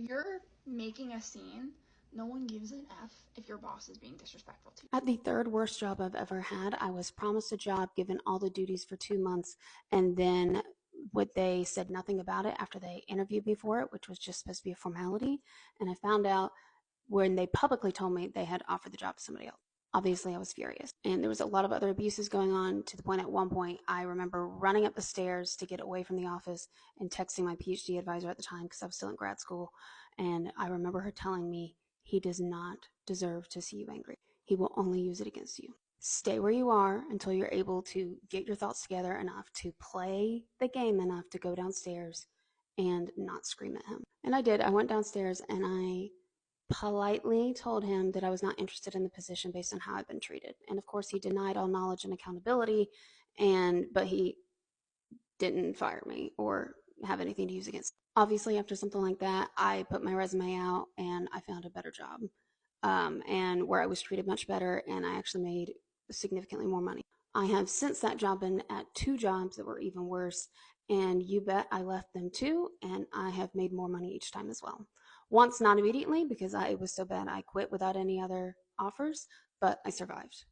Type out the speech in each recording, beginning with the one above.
you're making a scene, no one gives an F if your boss is being disrespectful to you. At the third worst job I've ever had, I was promised a job, given all the duties for 2 months, and then they said nothing about it after they interviewed me for it, which was just supposed to be a formality. And I found out when they publicly told me they had offered the job to somebody else. Obviously, I was furious. And there was a lot of other abuses going on, to the point at one point I remember running up the stairs to get away from the office and texting my PhD advisor at the time, because I was still in grad school. And I remember her telling me, he does not deserve to see you angry. He will only use it against you. Stay where you are until you're able to get your thoughts together enough to play the game enough to go downstairs and not scream at him. And I did. I went downstairs and I politely told him that I was not interested in the position based on how I've been treated. And of course, he denied all knowledge and accountability, but he didn't fire me or have anything to use against me. Obviously, after something like that, I put my resume out and I found a better job, and where I was treated much better, and I actually made significantly more money. I have since that job been at 2 jobs that were even worse, and you bet I left them too, and I have made more money each time as well. Once, not immediately, because it was so bad I quit without any other offers, but I survived.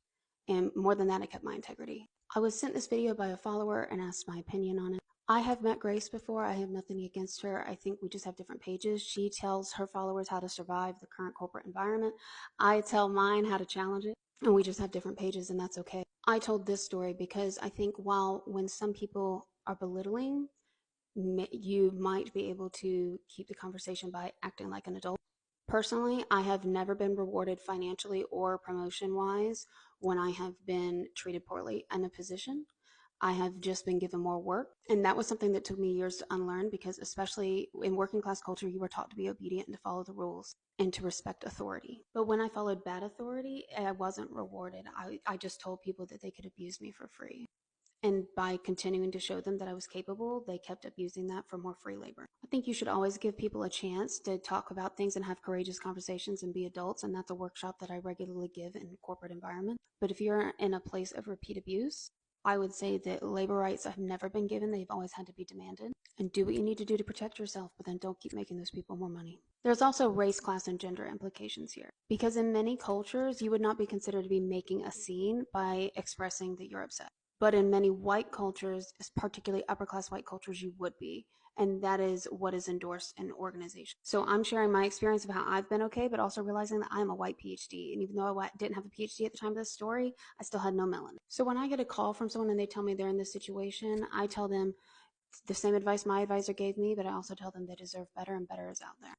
And more than that, I kept my integrity. I was sent this video by a follower and asked my opinion on it. I have met Grace before. I have nothing against her. I think we just have different pages. She tells her followers how to survive the current corporate environment. I tell mine how to challenge it, and we just have different pages, and that's okay. I told this story because I think when some people are belittling, you might be able to keep the conversation by acting like an adult. Personally, I have never been rewarded financially or promotion-wise when I have been treated poorly in a position. I have just been given more work. And that was something that took me years to unlearn, because especially in working class culture, you were taught to be obedient and to follow the rules and to respect authority. But when I followed bad authority, I wasn't rewarded. I just told people that they could abuse me for free. And by continuing to show them that I was capable, they kept abusing that for more free labor. I think you should always give people a chance to talk about things and have courageous conversations and be adults, and that's a workshop that I regularly give in corporate environment. But if you're in a place of repeat abuse, I would say that labor rights have never been given. They've always had to be demanded. And do what you need to do to protect yourself, but then don't keep making those people more money. There's also race, class, and gender implications here. Because in many cultures, you would not be considered to be making a scene by expressing that you're upset. But in many white cultures, particularly upper class white cultures, you would be. And that is what is endorsed in organizations. So I'm sharing my experience of how I've been okay, but also realizing that I'm a white PhD. And even though I didn't have a PhD at the time of this story, I still had no melanin. So when I get a call from someone and they tell me they're in this situation, I tell them the same advice my advisor gave me, but I also tell them they deserve better, and better is out there.